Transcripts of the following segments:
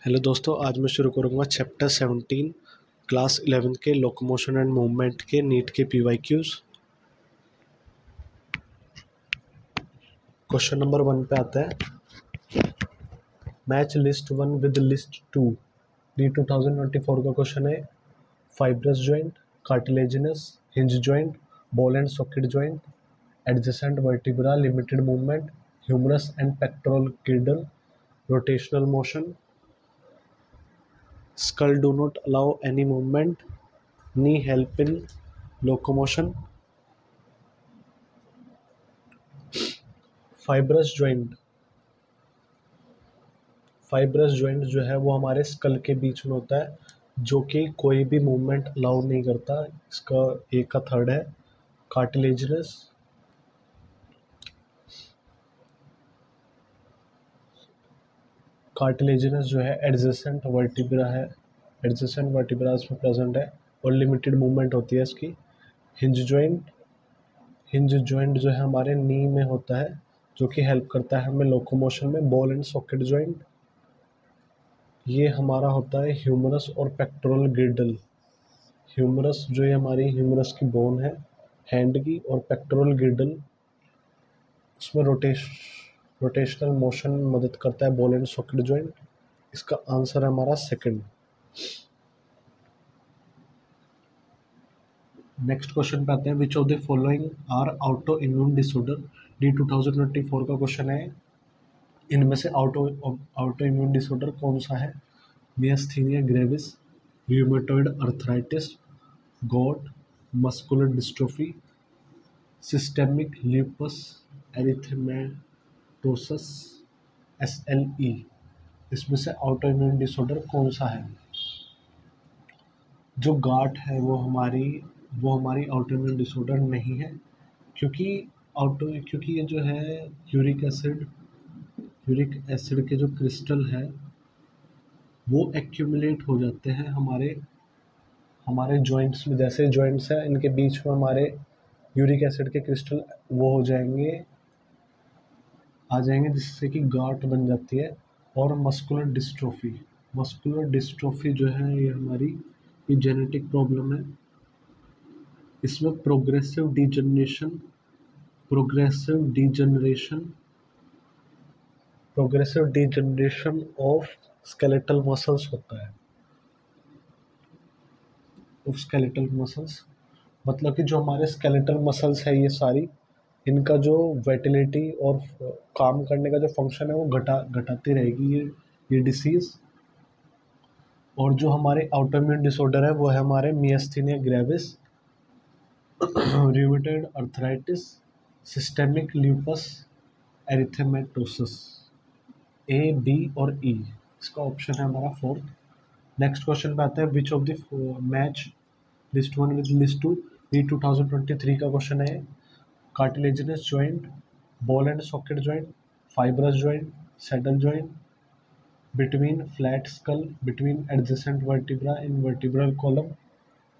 Hello दोस्तों, आज मैं शुरू करूँगा चैप्टर 17 क्लास 11 के लोकोमोशन एंड मूवमेंट के नीट के पीवाईक्यूज। क्वेश्चन नंबर 1 पे आता है, match list 1 with list 2। D 2024 का क्वेश्चन है। Fibrous joint, cartilaginous, hinge joint, ball and socket joint, adjacent vertebra, limited movement, humerus and pectoral girdle, rotational motion, skull do not allow any movement, knee help in locomotion। Fibrous joint जो है वो हमारे school के बीच में होता है, जो कि कोई भी मूवमेंट अलाउ नहीं करता। इसका एक का थर्ड है। कार्टिलेजिनस जो है एडजेसेंट वर्टिब्रा है, एडजेसेंट वर्टिब्रा इसमें प्रेजेंट है और लिमिटेड मूवमेंट होती है इसकी। हिंज जॉइंट जो है हमारे नी में होता है, जो कि हेल्प करता है हमें लोकोमोशन में। बॉल एंड सॉकेट जॉइंट ये हमारा होता है ह्यूमरस और पेक्टोरल गिर्डल। ह्यूमरस जो ये हमारी ह्यूमरस की बोन है हैंड की, और पेक्टोरल गिर्डल उसमें रोटेशनल मोशन में मदद करता है बॉल एंड सॉकेट जॉइंट। इसका आंसर है हमारा सेकंड। नेक्स्ट क्वेश्चन पे आते हैं, which of the following are auto immune disorder. D 2024 का क्वेश्चन है, इनमें से ऑटो इम्यून डिसऑर्डर कौन सा है। Myasthenia gravis, rheumatoid arthritis, gout, muscular dystrophy, systemic lupus erythematosus, SLE। इसमें से ऑटो इम्यून डिसऑर्डर कौन सा है। जो गांठ है वो हमारी ऑटो इम्यून डिसऑर्डर नहीं है, क्योंकि ये जो है यूरिक एसिड के जो क्रिस्टल है वो एक्यूमुलेट हो जाते हैं हमारे जॉइंट्स में। जैसे जॉइंट्स है इनके बीच में हमारे यूरिक एसिड के क्रिस्टल वो हो जाएंगे, आ जाएंगे, जिससे कि गांठ बन जाती है। और मस्कुलर डिस्ट्रोफी जो है ये जेनेटिक प्रॉब्लम है। इसमें progressive degeneration of skeletal muscles होता है। स्केलेटल मसल्स मतलब कि जो हमारे स्केलेटल मसल्स है ये सारी, इनका जो वाइटलिटी और काम करने का जो फंक्शन है वो घटाती रहेगी ये डिसीज़। और जो हमारे ऑटोइम्यून डिसऑर्डर है वो है हमारे myasthenia gravis, rheumatoid arthritis, systemic lupus erythematosus. A, B और E, इसका ऑप्शन है हमारा फोर्थ। नेक्स्ट क्वेश्चन पे आते हैं, which of the match list 1 with list 2। ये 2023 का क्वेश्चन है। Cartilaginous joint, ball and socket joint, fibrous joint, saddle joint, between flat skull, between adjacent vertebra in vertebral column,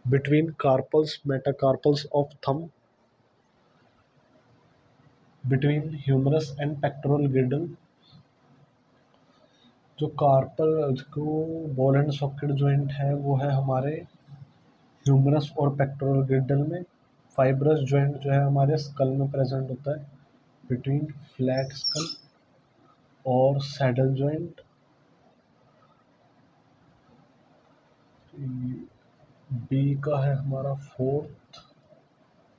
between metacarpals of thumb, between humerus and pectoral girdle। जो ball and socket joint है वो है हमारे humerus और pectoral गिर्डल में। Fibrous joint जो है हमारे स्कल में प्रेजेंट होता है, बिटवीन फ्लैट स्कल और सैडल जॉइंट। बी का है हमारा फोर्थ,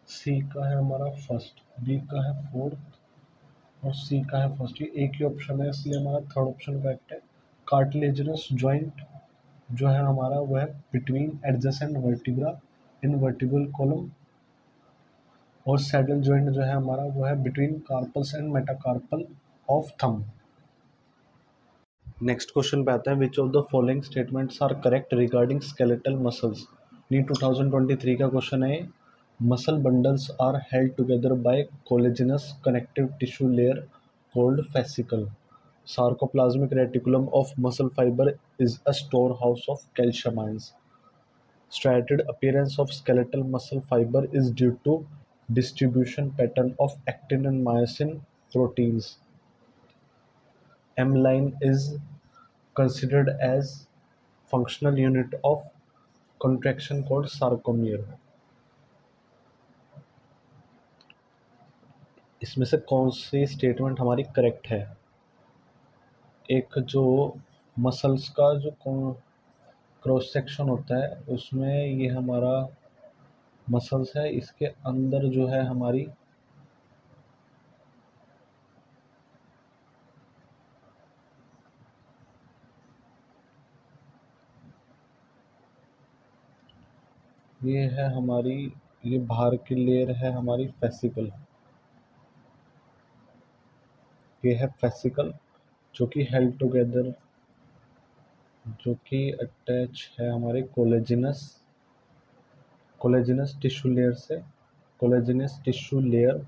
सी का है हमारा फर्स्ट, बी का है फोर्थ और सी का है फर्स्ट। ये एक ही ऑप्शन है, इसलिए हमारा थर्ड ऑप्शन करेक्ट है। कार्टिलेजिनस जॉइंट जो है हमारा वो है between adjacent vertebra in vertebral column, और सैडल जॉइंट जो है हमारा वो है between carpals and metacarpal of thumb. Next question पे आता है, which of the following statements are correct regarding skeletal muscles. NEET 2023 का क्वेश्चन है। Muscle bundles are held together by collagenous connective tissue layer called fascicle। Sarcoplasmic reticulum of muscle fibre is a storehouse of calcium ions. Striated appearance of skeletal muscle fiber is due to distribution pattern of actin and myosin proteins. M line is considered as functional unit of contraction called sarcomere। इसमें से कौन सी statement हमारी correct है? एक जो muscles का जो cross section होता है उसमें ये हमारा मसल्स है, इसके अंदर जो है हमारी ये है हमारी, ये बाहर की लेयर है हमारी फेसिकल, ये है फेसिकल जो कि हेल्ड टुगेदर, जो कि अटैच है हमारे कोलेजिनस टिश्यू लेयर से, कोलेजिनस टिश्यू लेयर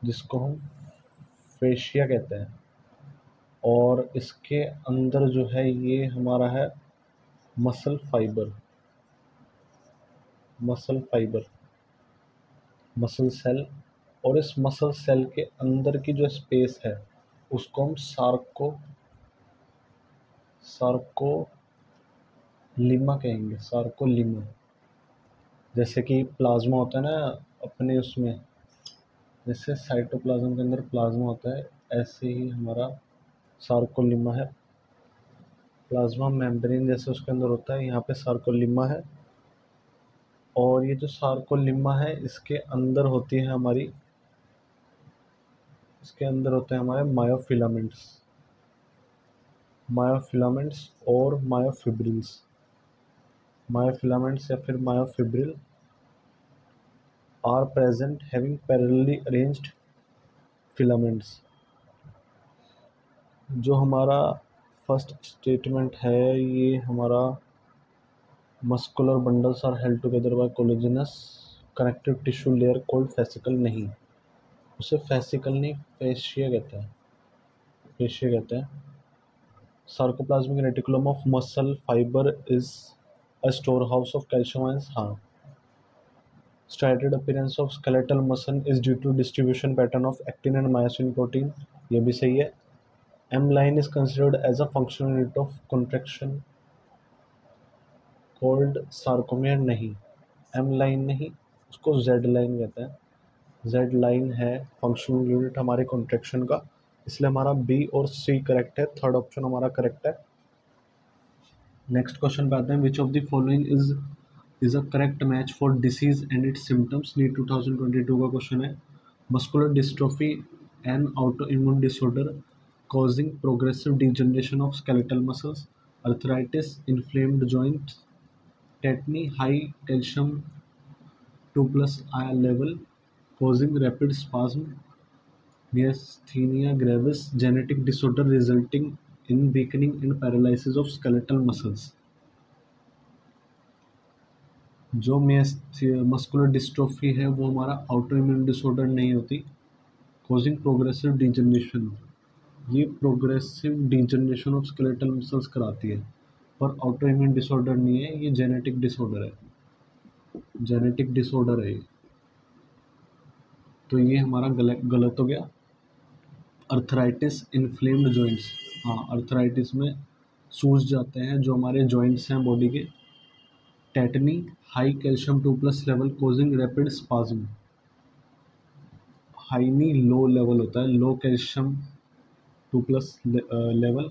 जिसको हम फेशिया कहते हैं। और इसके अंदर जो है ये हमारा है muscle fibre, muscle fibre, muscle cell. और इस मसल सेल के अंदर की जो स्पेस है उसको हम सार्कोलीमा कहेंगे, सार्कोलीमा। जैसे कि प्लाज्मा होता है ना अपने उसमें, जैसे साइटोप्लाज्म के अंदर प्लाज्मा होता है, ऐसे ही हमारा सार्कोलीमा है। प्लाज्मा मेम्ब्रेन जैसे उसके अंदर होता है, यहाँ पे सार्कोलीमा है। और ये जो सार्कोलीमा है इसके अंदर होती है हमारी, इसके अंदर होते हैं हमारे मायोफिलामेंट्स और मायोफिलामेंट्स या फिर myofibril are present having parallelly arranged filaments. जो हमारा फर्स्ट स्टेटमेंट है ये हमारा muscular bundles are held together by collagenous connective tissue layer called fascicle, नहीं, उसे फेसिकल नहीं फेशिया कहते हैं, फेशिया कहते हैं। Sarcoplasmic reticulum of muscle fibre is a storehouse of calcium ions, हाँ। Striated appearance of skeletal muscle is due to distribution pattern of actin and myosin protein, ये भी सही है। M line is considered as a functional unit of contraction called sarcomere, नहीं, M line नहीं, उसको Z line कहते हैं। Z line है फंक्शनल यूनिट हमारे कॉन्ट्रैक्शन का, इसलिए हमारा बी और सी करेक्ट है, थर्ड ऑप्शन हमारा करेक्ट है। नेक्स्ट क्वेश्चन पे आते हैं, which of the following is a correct match for disease and its symptoms, NEET 2022 का क्वेश्चन है। Muscular dystrophy an auto immune disorder causing progressive degeneration of skeletal muscles, arthritis, inflamed joints, tetany, high calcium 2 plus ion level causing rapid spasm, myasthenia gravis, genetic disorder resulting in weakening and paralysis of skeletal muscles। जो muscular dystrophy है वो हमारा auto immune disorder नहीं होती, causing progressive degeneration, ये progressive degeneration of skeletal muscles कराती है, पर ऑटो इम्यून डिसऑर्डर नहीं है, ये जेनेटिक डिसऑर्डर है, जेनेटिक डिसऑर्डर है ये। तो ये हमारा गलत हो गया। अर्थराइटिस इन्फ्लेम्ड जॉइंट्स, हाँ, अर्थराइटिस में सूज जाते हैं जो हमारे जॉइंट्स हैं बॉडी के। Tetany, high calcium 2 plus level causing rapid spasm, high नहीं लो लेवल होता है, low calcium 2 plus level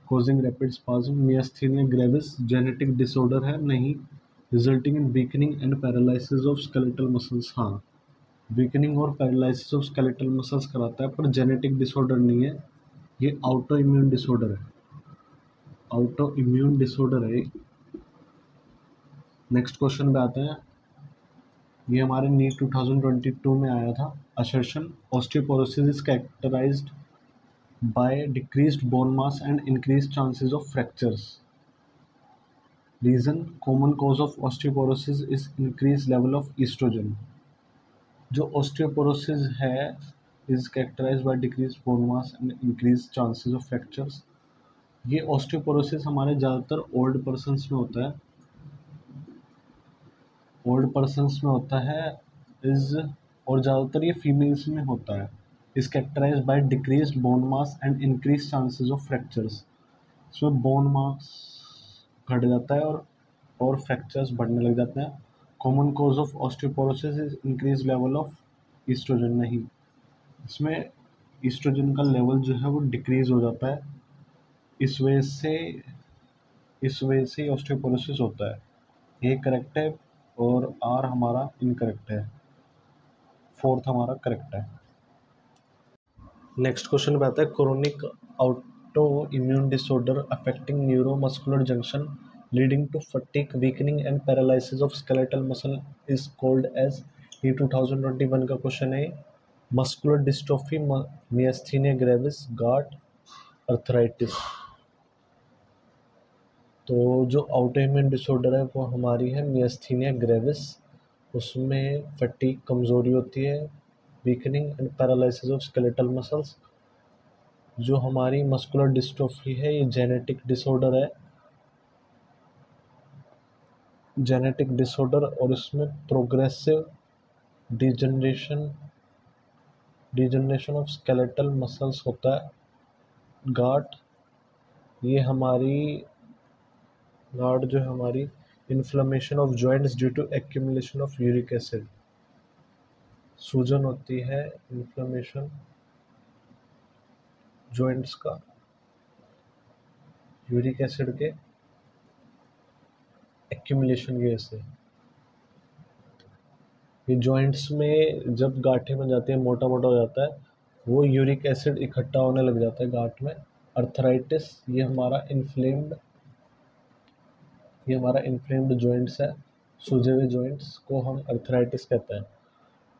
causing rapid spasm. Myasthenia gravis genetic disorder है, नहीं, resulting in weakening and paralysis of skeletal muscles, हाँ, weakening और paralysis of skeletal muscles कराता है, पर जेनेटिक डिसऑर्डर नहीं है, ये ऑटो इम्यून डिसऑर्डर है, ऑटो इम्यून डिसऑर्डर है। नेक्स्ट क्वेश्चन पे आते हैं, ये हमारे नीट 2022 में आया था। Assertion osteoporosis is characterised by decreased bone mass and increased chances of fractures. Reason, common cause of osteoporosis is increase level of oestrogen. जो ऑस्टियोपोरोसिस है is characterised by decreased bone mass and increased chances of fractures. ये osteoporosis हमारे ज़्यादातर old persons में होता है, old persons में होता है इज, और ज़्यादातर ये फीमेल्स में होता है, is characterised by decreased bone mass and increase chances of fractures. इसमें बोन मास घट जाता है और फ्रैक्चर्स बढ़ने लग जाते हैं। Common cause of osteoporosis is increase level of oestrogen. नहीं, इसमें ईस्ट्रोजन का लेवल जो है वो डिक्रीज हो जाता है, इस वजह से ऑस्टियोपोरोसिस होता है। ए करेक्ट है और आर हमारा इनकरेक्ट है, फोर्थ हमारा करेक्ट है। नेक्स्ट क्वेश्चन पे आता है chronic auto immune disorder affecting neuromuscular junction leading to fatigue weakening and paralysis of skeletal muscle is called as. ये 2021 का क्वेश्चन है। Muscular dystrophy, myasthenia gravis, gout, arthritis. तो जो ऑटो इम्यून डिसऑर्डर है वो हमारी है मियास्थीनिया ग्रेविस। उसमें फटीग, कमज़ोरी होती है, weakening and paralysis of skeletal muscles. जो हमारी मस्कुलर डिस्ट्रोफी है ये जेनेटिक डिसऑर्डर है, जेनेटिक डिसऑर्डर, और इसमें progressive degeneration of skeletal muscles होता है। गार्ड, ये हमारी गार्ड जो है हमारी inflammation of joints due to accumulation of uric acid. सूजन होती है, इन्फ्लेमेशन जॉइंट्स का यूरिक एसिड के एक्यूमुलेशन की वजह से। ये जॉइंट्स में जब गांठें बन जाती है, मोटा मोटा हो जाता है, वो यूरिक एसिड इकट्ठा होने लग जाता है गांठ में। अर्थराइटिस, ये हमारा इन्फ्लेम्ड जॉइंट्स है, सूजे हुए जॉइंट्स को हम अर्थराइटिस कहते हैं।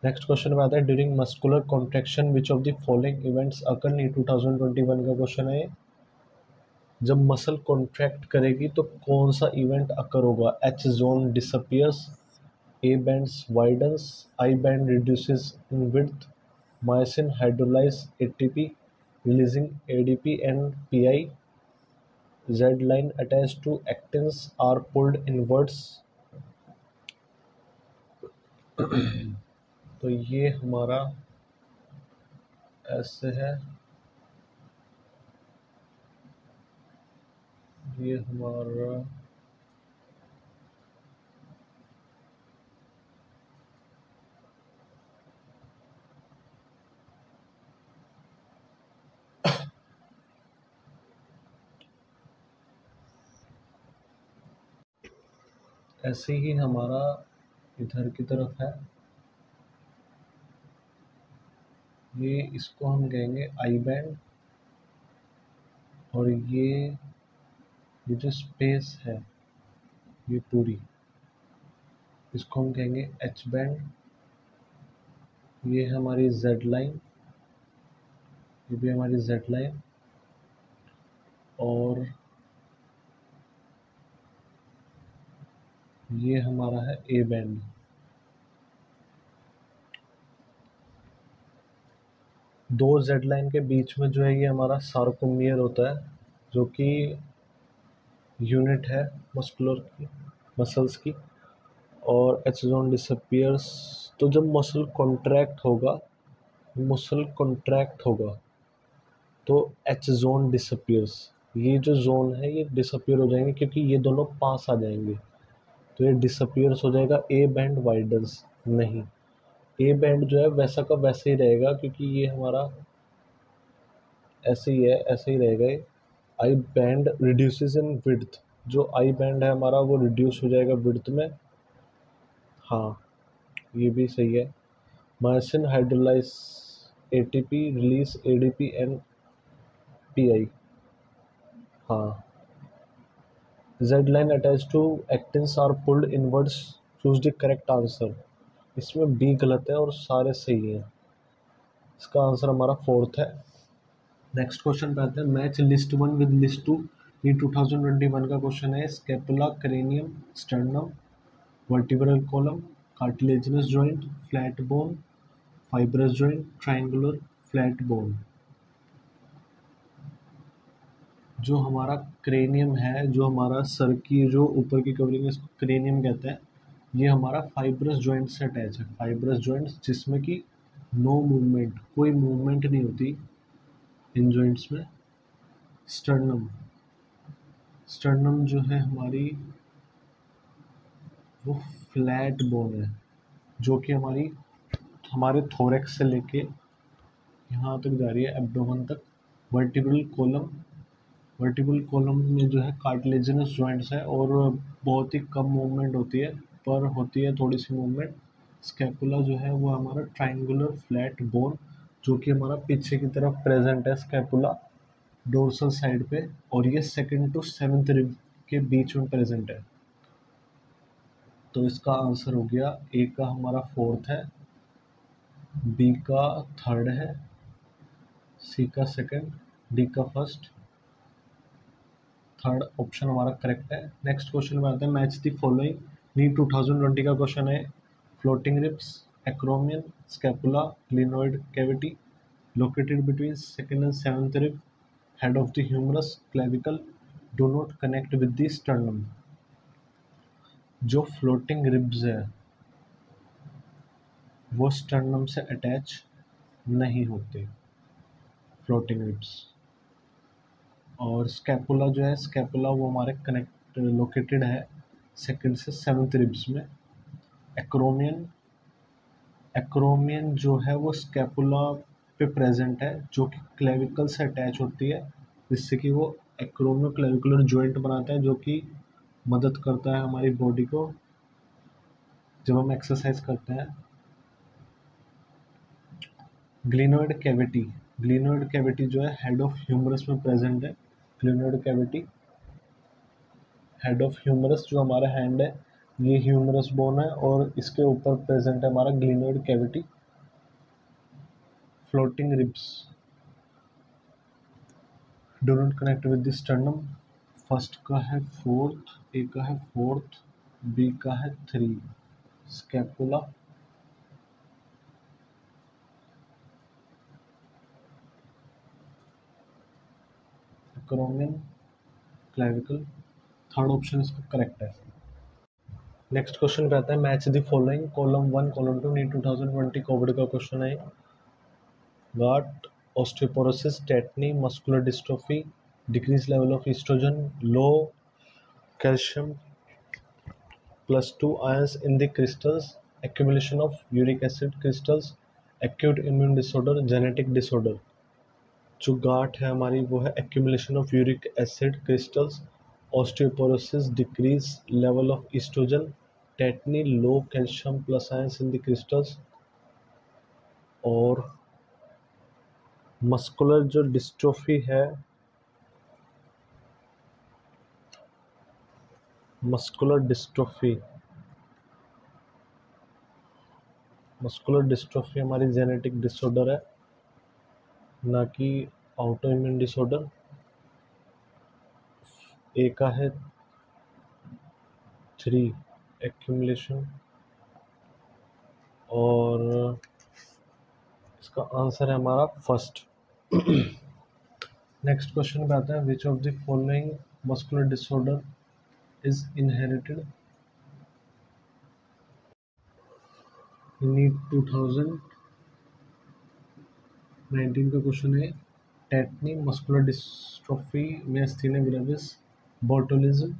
नेक्स्ट क्वेश्चन में आता है during muscular contraction which of the following events अकर। 2021 का क्वेश्चन है। जब मसल कॉन्ट्रैक्ट करेगी तो कौन सा इवेंट अकर होगा। H zone disappears, A bands widens, I band reduces in width, myosin hydrolyzes ATP, releasing ADP and PI, Z line attached to actins are pulled inwards। तो ये हमारा ऐसे है, ये हमारा ऐसे ही हमारा इधर की तरफ है। ये इसको हम कहेंगे आई बैंड, और ये जो स्पेस है ये पूरी, इसको हम कहेंगे एच बैंड। ये है हमारी जेड लाइन, ये भी हमारी जेड लाइन, और ये हमारा है ए बैंड। दो जेड लाइन के बीच में जो है ये हमारा सार्कोमियर होता है, जो कि यूनिट है मसल्स की। और एच जोन डिसअपियर्स, तो जब मसल कॉन्ट्रैक्ट होगा तो एच जोन डिसअपियर्स, ये जो जोन है ये डिसअपियर हो जाएंगे क्योंकि ये दोनों पास आ जाएंगे, तो ये डिसअपियर्स हो जाएगा। ए बैंड वाइडन्स नहीं, ए बैंड जो है वैसा का वैसे ही रहेगा क्योंकि ये हमारा ऐसे ही है, ऐसे ही रहेगा ये। I band reduces in width, जो आई बैंड है हमारा वो रिड्यूस हो जाएगा विड्थ में। हाँ, ये भी सही है। Myosin hydrolyse ATP, release ADP and Pi. हाँ, Z line attach to actins are pulled inwards, choose the correct answer. इसमें बी गलत है और सारे सही हैं, इसका आंसर हमारा फोर्थ है। नेक्स्ट क्वेश्चन पे आते हैं मैच लिस्ट 1 विद लिस्ट 2। ये 2021 का क्वेश्चन है। Scapula, cranium, sternum, vertebral column, cartilaginous joint, flat bone, fibrous joint, triangular flat bone. जो हमारा क्रेनियम है, जो हमारा सर की जो ऊपर की कवरिंग है, इसको क्रेनियम कहते हैं। ये हमारा फाइब्रस जॉइंट से अटैच है, फाइब्रस जॉइंट जिसमें कि नो मूवमेंट, कोई मूवमेंट नहीं होती इन जॉइंट्स में। स्टर्नम, स्टर्नम जो है हमारी वो फ्लैट बोन है, जो कि हमारे थोरेक्स से लेके यहाँ तक जा रही है एब्डोमेन तक। वर्टिब्रल कॉलम, वर्टिब्रल कॉलम में जो है कार्टिलेजिनस जॉइंट्स है और बहुत ही कम मूवमेंट होती है, पर होती है थोड़ी सी मूवमेंट। स्कैपुला जो है वो हमारा ट्राइंगुलर फ्लैट बोन, जो कि हमारा पीछे की तरफ प्रेजेंट है स्कैपुला डोर्सल साइड पे, और ये सेकंड टू सेवंथ रिब के बीच में प्रेजेंट है। तो इसका आंसर हो गया, ए का हमारा फोर्थ है, बी का थर्ड है, सी का सेकंड, डी का फर्स्ट। थर्ड ऑप्शन हमारा करेक्ट है। नेक्स्ट क्वेश्चन में आते हैं, मैच द फॉलोइंग। नीट 2020 का क्वेश्चन है। Floating ribs, acromion, scapula, glenoid cavity, located between second and seventh rib, head of the humerus, clavicle, do not connect with the sternum। जो floating ribs है वो sternum से attach नहीं होते, floating ribs. और scapula जो है, स्कैपुला वो हमारे कनेक्ट लोकेटेड है सेकंड से सेवन्थ रिब्स में। एक्रोमियन, एक्रोमियन जो है वो स्कैपुला पे प्रेजेंट है, जो कि क्लेविकल से अटैच होती है, जिससे कि वो एक्रोमियो क्लेविकुलर जॉइंट बनाता है, जो कि मदद करता है हमारी बॉडी को जब हम एक्सरसाइज करते हैं। ग्लिनोइड कैविटी, ग्लिनोइड कैविटी जो है हेड ऑफ ह्यूमरस में प्रेजेंट है। Glenoid cavity head of humerus, जो हमारा हैंड है ये ह्यूमरस बोन है और इसके ऊपर प्रेजेंट है हमारा glenoid cavity. Floating ribs do not connect with the sternum. First का है फोर्थ, ए का है फोर्थ, बी का है three. Scapula, acromion, clavicle. Third option इसका करेक्ट है। नेक्स्ट क्वेश्चन पे आता है, match the following. Column 1 column 2 NEET 2020 COVID का क्वेश्चन है। Gout, osteoporosis, tetany, muscular dystrophy, decreased level of estrogen, low calcium +2 ions in the crystals, accumulation of uric acid crystals, acute immune disorder, genetic disorder। जो गाठ है हमारी वो है accumulation of uric acid crystals, osteoporosis, decreased level of estrogen, tetany, low calcium plus ions in the crystals, और muscular जो dystrophy है, muscular dystrophy, muscular dystrophy हमारी genetic disorder है, ना कि ऑटो इम्यून डिसऑर्डर। ए का है थ्री, एक्यूमुलेशन, और इसका आंसर है हमारा फर्स्ट। नेक्स्ट क्वेश्चन पे आता है, which of the following muscular disorder is inherited. NEET 2019 का क्वेश्चन है। Tetany, muscular dystrophy, myasthenia gravis, botulism,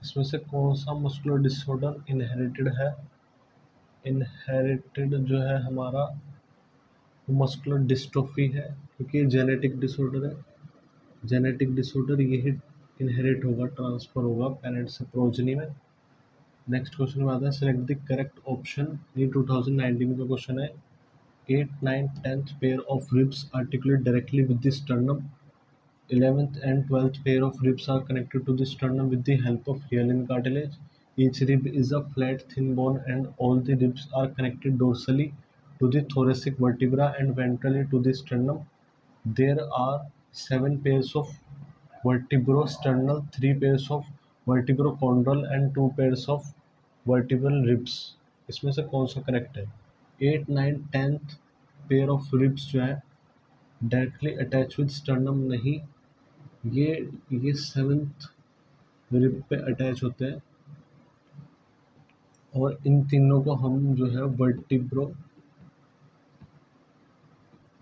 इसमें से कौन सा मस्कुलर डिसऑर्डर इनहेरिटेड है। इनहेरिटेड जो है हमारा मस्कुलर डिस्ट्रोफी है, क्योंकि जेनेटिक डिसऑर्डर है। जेनेटिक डिसऑर्डर यही इनहेरिट होगा, ट्रांसफर होगा पेरेंट्स से प्रोजनी में। नेक्स्ट क्वेश्चन में आता है, सेलेक्ट द करेक्ट ऑप्शन। ये 2019 का क्वेश्चन है। 8th 9th 10th pair of ribs articulate directly with the sternum, 11th and 12th pair of ribs are connected to the sternum with the help of hyaline cartilage. Each rib is a flat, thin bone, and all the ribs are connected dorsally to the thoracic vertebra and ventrally to the sternum. There are 7 pairs of vertebrosternal, 3 pairs of vertebrochondral and 2 pairs of vertebral ribs। इसमें से कौन सा correct है। 8th 9th 10th pair of ribs जो है directly attach with sternum नहीं, ये seventh rib पे अटैच होते हैं, और इन तीनों को हम जो है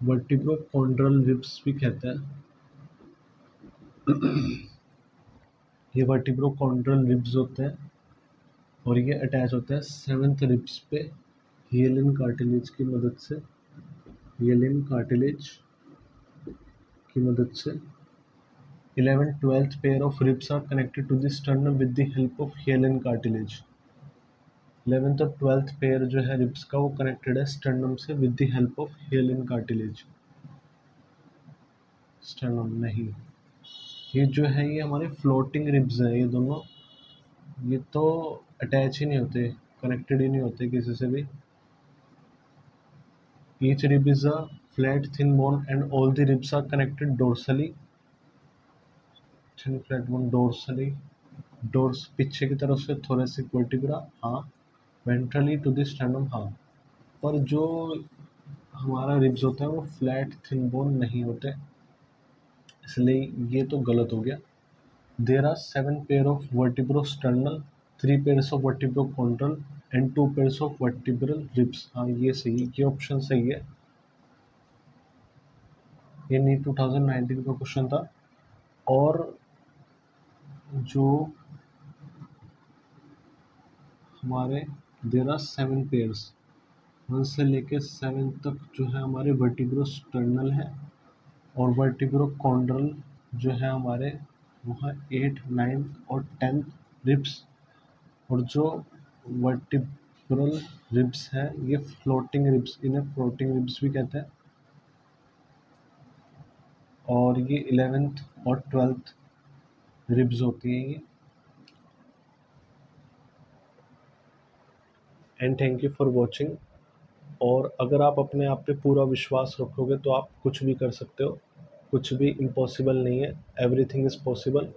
वर्टिब्रोकॉन्ड्रल रिब्स भी कहते हैं। ये वर्टिब्रोकॉन्ड्रल रिब्स होते हैं और ये अटैच होता है सेवेंथ रिब्स पे हियलिन कार्टिलेज की मदद से। हियलिन कार्टिलेज की मदद से 11th 12th pair of ribs are connected to the sternum with the help of hyaline cartilage। 11th और 12th पेयर जो है रिब्स का वो कनेक्टेड है स्टर्नम से with the help of hyaline cartilage. Sternum नहीं, ये जो है ये हमारे फ्लोटिंग रिब्स हैं ये दोनों। ये तो अटैच ही नहीं होते, कनेक्टेड ही नहीं होते किसी से भी। Each rib is a flat thin bone and all the ribs are connected dorsally. Thin flat bone dorsally, डोर्स पीछे की तरफ से थोरेसिक वर्टिब्रा हाँ, वेंट्रली टू द स्टर्नम हाँ। पर जो हमारा रिब्स होता है वो फ्लैट थिन बोन नहीं होते, इसलिए ये तो गलत हो गया। There are 7 pair of vertebrosternal, 3 pairs of vertebrochondral and 2 pairs of vertebral ribs. हाँ ये सही, ये ऑप्शन सही है। ये नीट 2019 का क्वेश्चन था। और जो हमारे देयर आर 7 पेयर्स, 1 से लेके 7 तक जो है हमारे वर्टिब्रोस्टर्नल है और वर्टिब्रोकॉन्ड्रल जो है हमारे वहाँ 8 9 और 10 रिब्स। और जो वर्टिब्रल रिब्स हैं ये फ्लोटिंग रिब्स, इन्हें फ्लोटिंग रिब्स भी कहते हैं। और ये 11th और 12th रिब्स होती हैं ये। And thank you for watching. और अगर आप अपने आप पे पूरा विश्वास रखोगे तो आप कुछ भी कर सकते हो, कुछ भी इम्पॉसिबल नहीं है, एवरीथिंग इज़ पॉसिबल।